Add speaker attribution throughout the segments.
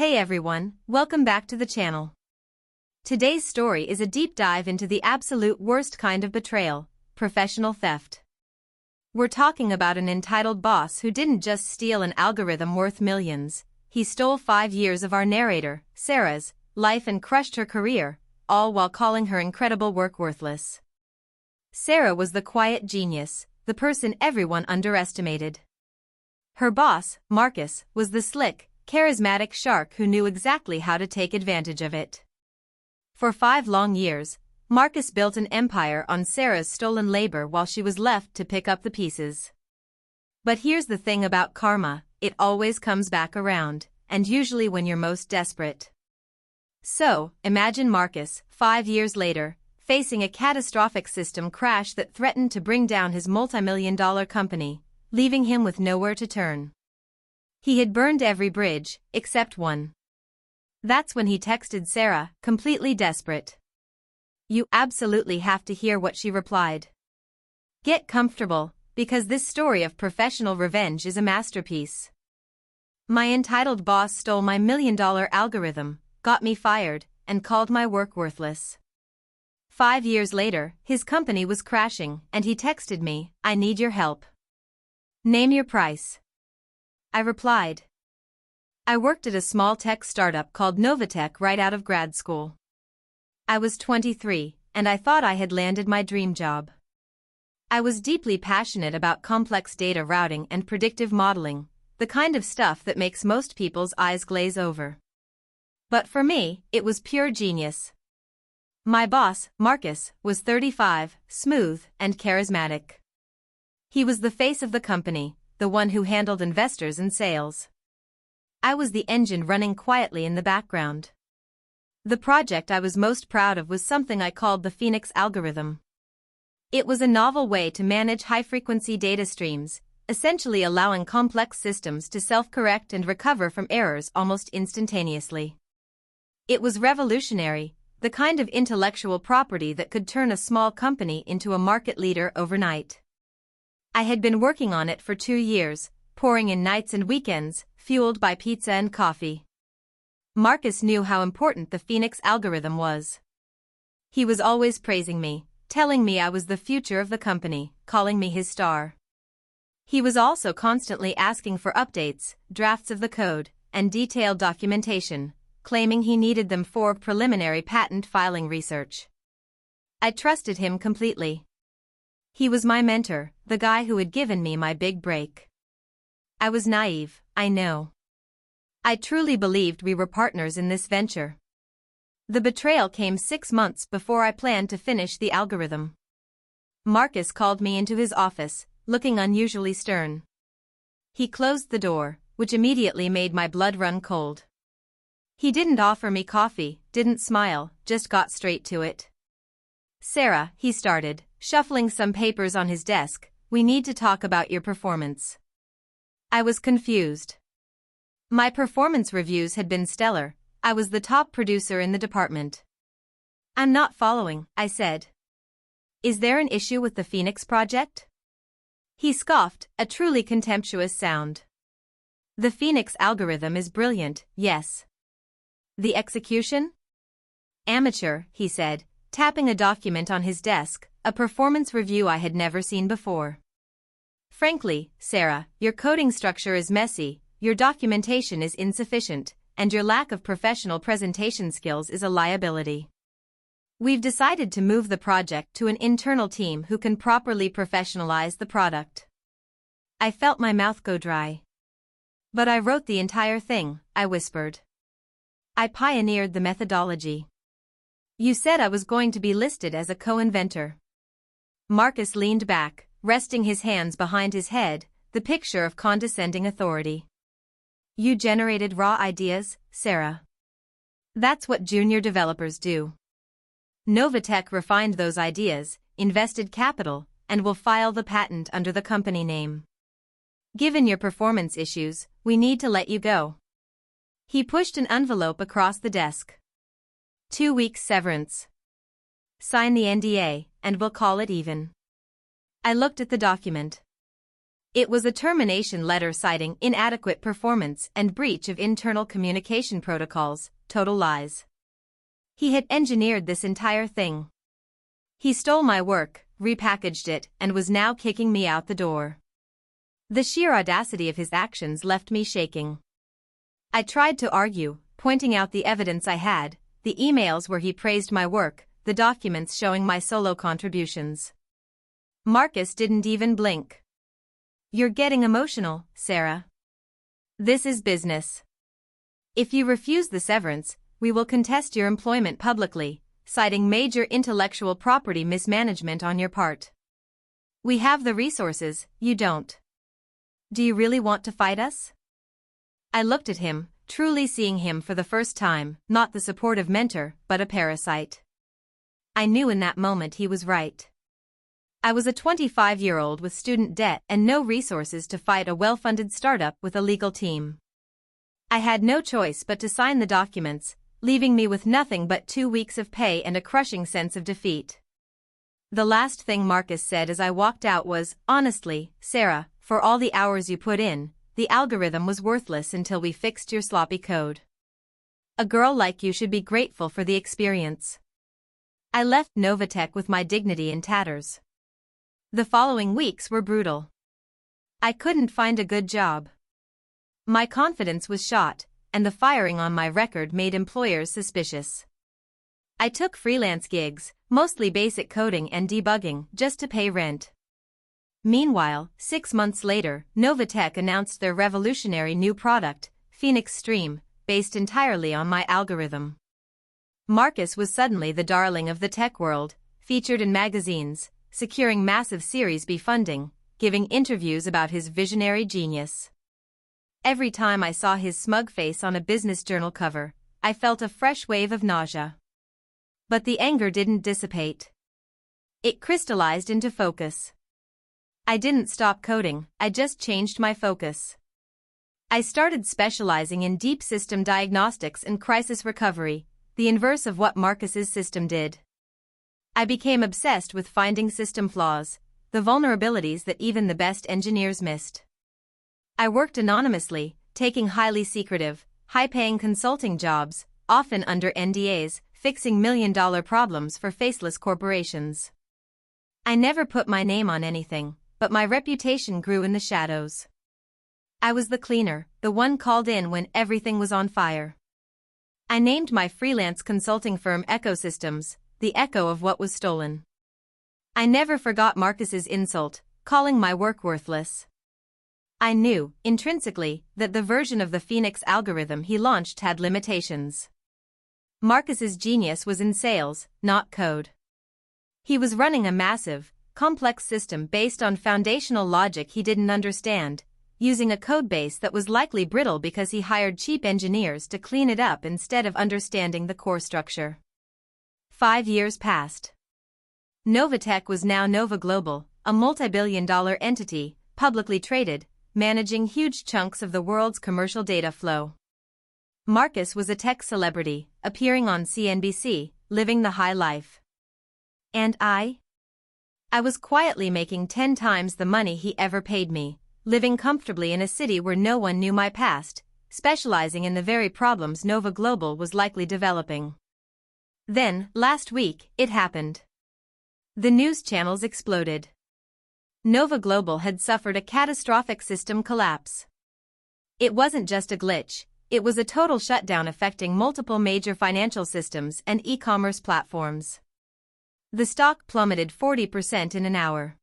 Speaker 1: Hey everyone, welcome back to the channel. Today's story is a deep dive into the absolute worst kind of betrayal, professional theft. We're talking about an entitled boss who didn't just steal an algorithm worth millions, he stole 5 years of our narrator, Sarah's, life and crushed her career, all while calling her incredible work worthless. Sarah was the quiet genius, the person everyone underestimated. Her boss, Marcus, was the slick, charismatic shark who knew exactly how to take advantage of it. For 5 long years, Marcus built an empire on Sarah's stolen labor while she was left to pick up the pieces. But here's the thing about karma, it always comes back around, and usually when you're most desperate. So, imagine Marcus, 5 years later, facing a catastrophic system crash that threatened to bring down his multi-million-dollar company, leaving him with nowhere to turn. He had burned every bridge, except one. That's when he texted Sarah, completely desperate. You absolutely have to hear what she replied. Get comfortable, because this story of professional revenge is a masterpiece. My entitled boss stole my $1 million algorithm, got me fired, and called my work worthless. 5 years later, his company was crashing, and he texted me, "I need your help. Name your price." I replied. I worked at a small tech startup called NovaTech right out of grad school. I was 23, and I thought I had landed my dream job. I was deeply passionate about complex data routing and predictive modeling, the kind of stuff that makes most people's eyes glaze over. But for me, it was pure genius. My boss, Marcus, was 35, smooth, and charismatic. He was the face of the company, the one who handled investors and sales. I was the engine running quietly in the background. The project I was most proud of was something I called the Phoenix algorithm. It was a novel way to manage high-frequency data streams, essentially allowing complex systems to self-correct and recover from errors almost instantaneously. It was revolutionary, the kind of intellectual property that could turn a small company into a market leader overnight. I had been working on it for 2 years, pouring in nights and weekends, fueled by pizza and coffee. Marcus knew how important the Phoenix algorithm was. He was always praising me, telling me I was the future of the company, calling me his star. He was also constantly asking for updates, drafts of the code, and detailed documentation, claiming he needed them for preliminary patent filing research. I trusted him completely. He was my mentor, the guy who had given me my big break. I was naive, I know. I truly believed we were partners in this venture. The betrayal came 6 months before I planned to finish the algorithm. Marcus called me into his office, looking unusually stern. He closed the door, which immediately made my blood run cold. He didn't offer me coffee, didn't smile, just got straight to it. "Sarah," he started, shuffling some papers on his desk, "we need to talk about your performance." I was confused. My performance reviews had been stellar, I was the top producer in the department. "I'm not following," I said. "Is there an issue with the Phoenix project?" He scoffed, a truly contemptuous sound. "The Phoenix algorithm is brilliant, yes. The execution? Amateur," he said, tapping a document on his desk, a performance review I had never seen before. "Frankly, Sarah, your coding structure is messy, your documentation is insufficient, and your lack of professional presentation skills is a liability. We've decided to move the project to an internal team who can properly professionalize the product." I felt my mouth go dry. "But I wrote the entire thing," I whispered. "I pioneered the methodology. You said I was going to be listed as a co-inventor." Marcus leaned back, resting his hands behind his head, the picture of condescending authority. "You generated raw ideas, Sarah. That's what junior developers do. NovaTech refined those ideas, invested capital, and will file the patent under the company name. Given your performance issues, we need to let you go." He pushed an envelope across the desk. 2 weeks severance. Sign the NDA, and we'll call it even. I looked at the document. It was a termination letter citing inadequate performance and breach of internal communication protocols, total lies. He had engineered this entire thing. He stole my work, repackaged it, and was now kicking me out the door. The sheer audacity of his actions left me shaking. I tried to argue, pointing out the evidence I had, the emails where he praised my work, the documents showing my solo contributions. Marcus didn't even blink. "You're getting emotional, Sarah. This is business. If you refuse the severance, we will contest your employment publicly, citing major intellectual property mismanagement on your part. We have the resources, you don't. Do you really want to fight us?" I looked at him, truly seeing him for the first time, not the supportive mentor, but a parasite. I knew in that moment he was right. I was a 25-year-old with student debt and no resources to fight a well-funded startup with a legal team. I had no choice but to sign the documents, leaving me with nothing but 2 weeks of pay and a crushing sense of defeat. The last thing Marcus said as I walked out was, "Honestly, Sarah, for all the hours you put in, the algorithm was worthless until we fixed your sloppy code. A girl like you should be grateful for the experience." I left NovaTech with my dignity in tatters. The following weeks were brutal. I couldn't find a good job. My confidence was shot, and the firing on my record made employers suspicious. I took freelance gigs, mostly basic coding and debugging, just to pay rent. Meanwhile, 6 months later, NovaTech announced their revolutionary new product, Phoenix Stream, based entirely on my algorithm. Marcus was suddenly the darling of the tech world, featured in magazines, securing massive Series B funding, giving interviews about his visionary genius. Every time I saw his smug face on a business journal cover, I felt a fresh wave of nausea. But the anger didn't dissipate. It crystallized into focus. I didn't stop coding, I just changed my focus. I started specializing in deep system diagnostics and crisis recovery, the inverse of what Marcus's system did. I became obsessed with finding system flaws, the vulnerabilities that even the best engineers missed. I worked anonymously, taking highly secretive, high-paying consulting jobs, often under NDAs, fixing million-dollar problems for faceless corporations. I never put my name on anything, but my reputation grew in the shadows. I was the cleaner, the one called in when everything was on fire. I named my freelance consulting firm Ecosystems, the echo of what was stolen. I never forgot Marcus's insult, calling my work worthless. I knew, intrinsically, that the version of the Phoenix algorithm he launched had limitations. Marcus's genius was in sales, not code. He was running a massive, complex system based on foundational logic he didn't understand, using a codebase that was likely brittle because he hired cheap engineers to clean it up instead of understanding the core structure. 5 years passed. NovaTech was now Nova Global, a multi-billion-dollar entity, publicly traded, managing huge chunks of the world's commercial data flow. Marcus was a tech celebrity, appearing on CNBC, living the high life. And I was quietly making 10 times the money he ever paid me, living comfortably in a city where no one knew my past, specializing in the very problems Nova Global was likely developing. Then, last week, it happened. The news channels exploded. Nova Global had suffered a catastrophic system collapse. It wasn't just a glitch, it was a total shutdown affecting multiple major financial systems and e-commerce platforms. The stock plummeted 40% in an hour.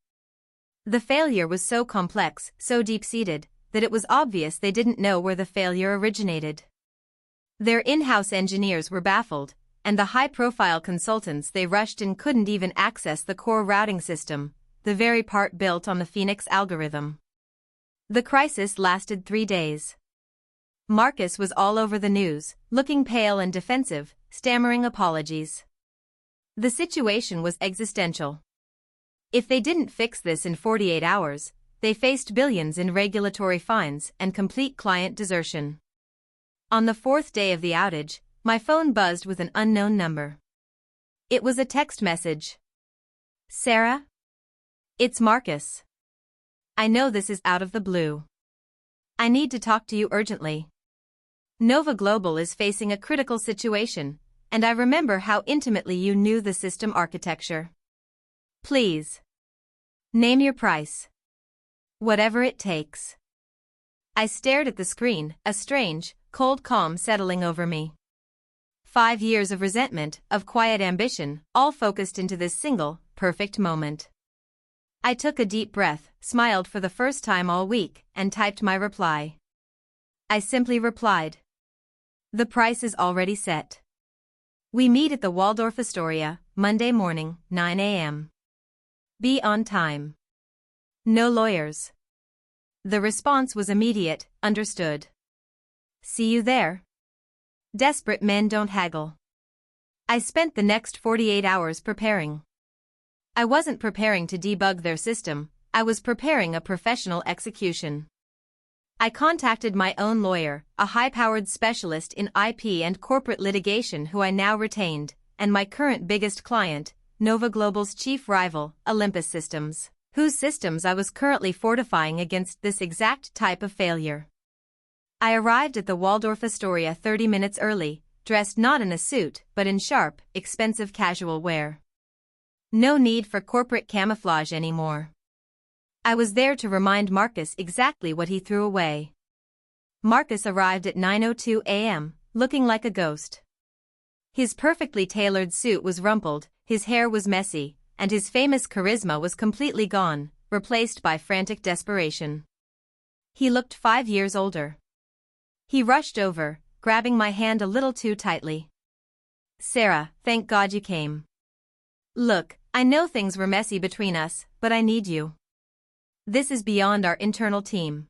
Speaker 1: The failure was so complex, so deep-seated, that it was obvious they didn't know where the failure originated. Their in-house engineers were baffled, and the high-profile consultants they rushed in couldn't even access the core routing system, the very part built on the Phoenix algorithm. The crisis lasted 3 days. Marcus was all over the news, looking pale and defensive, stammering apologies. The situation was existential. If they didn't fix this in 48 hours, they faced billions in regulatory fines and complete client desertion. On the 4th day of the outage, my phone buzzed with an unknown number. It was a text message. "Sarah? It's Marcus." I know this is out of the blue. I need to talk to you urgently. Nova Global is facing a critical situation, and I remember how intimately you knew the system architecture. Please. Name your price. Whatever it takes. I stared at the screen, a strange, cold calm settling over me. 5 years of resentment, of quiet ambition, all focused into this single, perfect moment. I took a deep breath, smiled for the first time all week, and typed my reply. I simply replied. The price is already set. We meet at the Waldorf Astoria, Monday morning, 9 a.m. Be on time. No lawyers. The response was immediate, understood. See you there. Desperate men don't haggle. I spent the next 48 hours preparing. I wasn't preparing to debug their system, I was preparing a professional execution. I contacted my own lawyer, a high-powered specialist in IP and corporate litigation who I now retained, and my current biggest client, Nova Global's chief rival, Olympus Systems, whose systems I was currently fortifying against this exact type of failure. I arrived at the Waldorf Astoria 30 minutes early, dressed not in a suit but in sharp, expensive casual wear. No need for corporate camouflage anymore. I was there to remind Marcus exactly what he threw away. Marcus arrived at 9:02 a.m., looking like a ghost. His perfectly tailored suit was rumpled, his hair was messy, and his famous charisma was completely gone, replaced by frantic desperation. He looked 5 years older. He rushed over, grabbing my hand a little too tightly. Sarah, thank God you came. Look, I know things were messy between us, but I need you. This is beyond our internal team.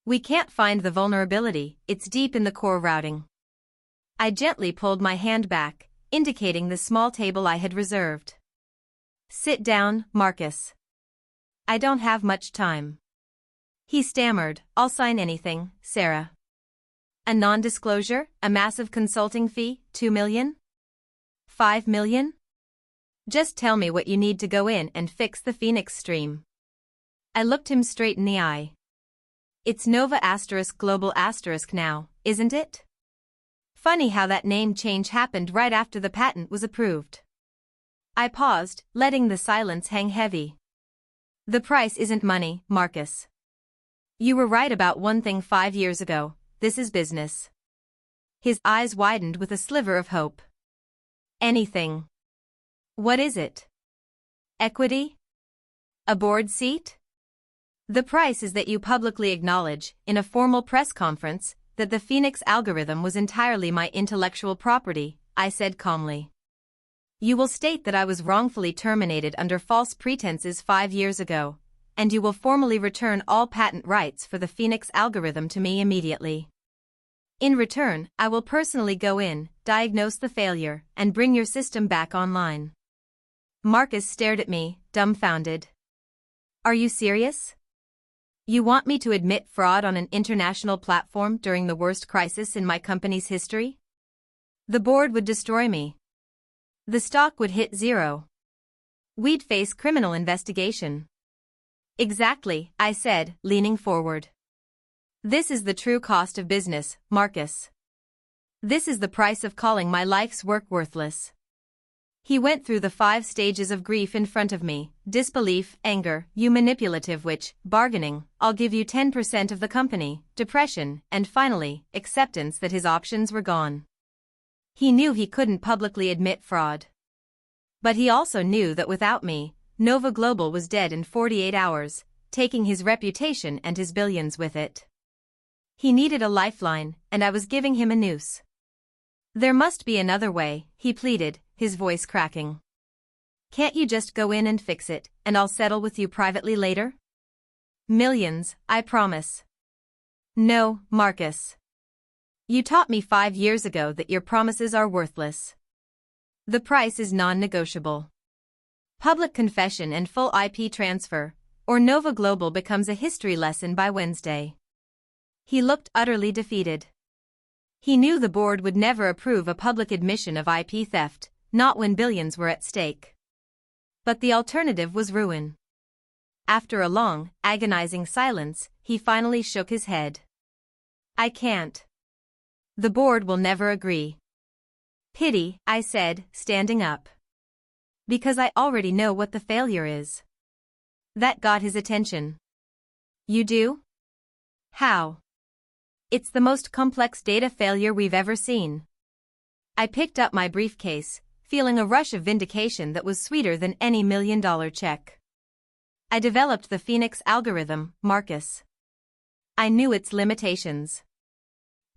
Speaker 1: We can't find the vulnerability, it's deep in the core routing. I gently pulled my hand back, indicating the small table I had reserved. Sit down, Marcus. I don't have much time. He stammered, I'll sign anything, Sarah. A non-disclosure, a massive consulting fee, 2 million? 5 million? Just tell me what you need to go in and fix the Phoenix stream. I looked him straight in the eye. It's Nova Global now, isn't it? Funny how that name change happened right after the patent was approved. I paused, letting the silence hang heavy. The price isn't money, Marcus. You were right about one thing 5 years ago, this is business. His eyes widened with a sliver of hope. Anything. What is it? Equity? A board seat? The price is that you publicly acknowledge, in a formal press conference, that the Phoenix algorithm was entirely my intellectual property, I said calmly. You will state that I was wrongfully terminated under false pretenses 5 years ago, and you will formally return all patent rights for the Phoenix algorithm to me immediately. In return, I will personally go in, diagnose the failure, and bring your system back online. Marcus stared at me, dumbfounded. Are you serious? You want me to admit fraud on an international platform during the worst crisis in my company's history? The board would destroy me. The stock would hit zero. We'd face criminal investigation. Exactly, I said, leaning forward. This is the true cost of business, Marcus. This is the price of calling my life's work worthless. He went through the 5 stages of grief in front of me, disbelief, anger, you manipulative witch, bargaining, I'll give you 10% of the company, depression, and finally, acceptance that his options were gone. He knew he couldn't publicly admit fraud. But he also knew that without me, Nova Global was dead in 48 hours, taking his reputation and his billions with it. He needed a lifeline, and I was giving him a noose. There must be another way, he pleaded, his voice cracking. Can't you just go in and fix it, and I'll settle with you privately later? Millions, I promise. No, Marcus. You taught me 5 years ago that your promises are worthless. The price is non-negotiable. Public confession and full IP transfer, or Nova Global becomes a history lesson by Wednesday. He looked utterly defeated. He knew the board would never approve a public admission of IP theft, not when billions were at stake. But the alternative was ruin. After a long, agonizing silence, he finally shook his head. I can't. The board will never agree. Pity, I said, standing up. Because I already know what the failure is. That got his attention. You do? How? It's the most complex data failure we've ever seen. I picked up my briefcase, feeling a rush of vindication that was sweeter than any $1,000,000 check. I developed the Phoenix algorithm, Marcus. I knew its limitations.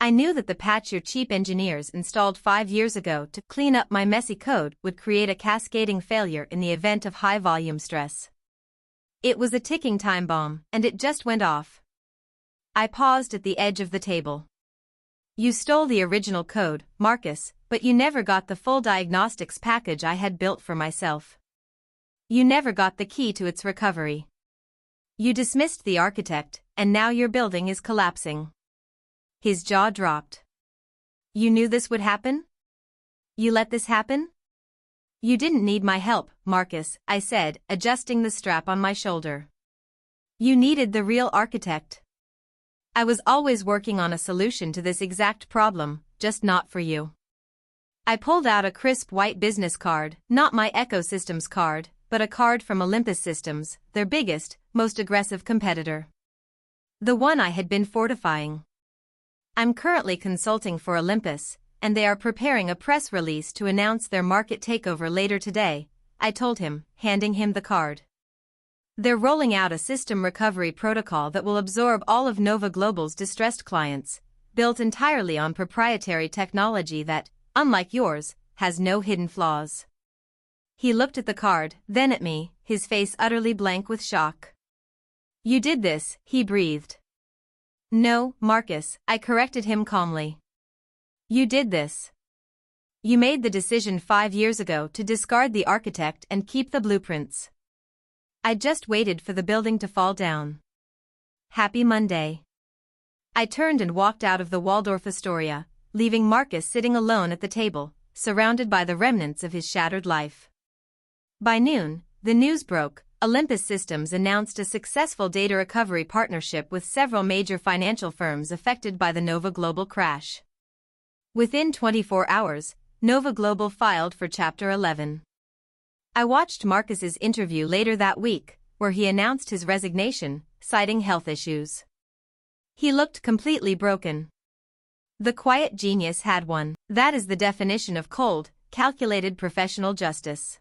Speaker 1: I knew that the patch your cheap engineers installed 5 years ago to clean up my messy code would create a cascading failure in the event of high-volume stress. It was a ticking time bomb, and it just went off. I paused at the edge of the table. You stole the original code, Marcus, but you never got the full diagnostics package I had built for myself. You never got the key to its recovery. You dismissed the architect, and now your building is collapsing. His jaw dropped. You knew this would happen? You let this happen? You didn't need my help, Marcus, I said, adjusting the strap on my shoulder. You needed the real architect. I was always working on a solution to this exact problem, just not for you. I pulled out a crisp white business card, not my Ecosystems card, but a card from Olympus Systems, their biggest, most aggressive competitor. The one I had been fortifying. I'm currently consulting for Olympus, and they are preparing a press release to announce their market takeover later today, I told him, handing him the card. They're rolling out a system recovery protocol that will absorb all of Nova Global's distressed clients, built entirely on proprietary technology that, unlike yours, has no hidden flaws. He looked at the card, then at me, his face utterly blank with shock. You did this, he breathed. No, Marcus, I corrected him calmly. You did this. You made the decision 5 years ago to discard the architect and keep the blueprints. I just waited for the building to fall down. Happy Monday. I turned and walked out of the Waldorf Astoria, leaving Marcus sitting alone at the table, surrounded by the remnants of his shattered life. By noon, the news broke. Olympus Systems announced a successful data recovery partnership with several major financial firms affected by the Nova Global crash. Within 24 hours, Nova Global filed for Chapter 11. I watched Marcus's interview later that week, where he announced his resignation, citing health issues. He looked completely broken. The quiet genius had won. That is the definition of cold, calculated professional justice.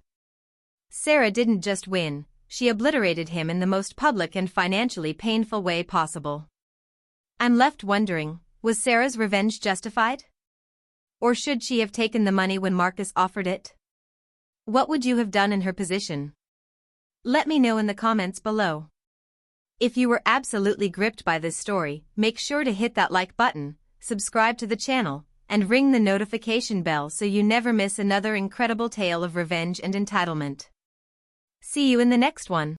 Speaker 1: Sarah didn't just win. She obliterated him in the most public and financially painful way possible. I'm left wondering, was Sarah's revenge justified? Or should she have taken the money when Marcus offered it? What would you have done in her position? Let me know in the comments below. If you were absolutely gripped by this story, make sure to hit that like button, subscribe to the channel, and ring the notification bell so you never miss another incredible tale of revenge and entitlement. See you in the next one.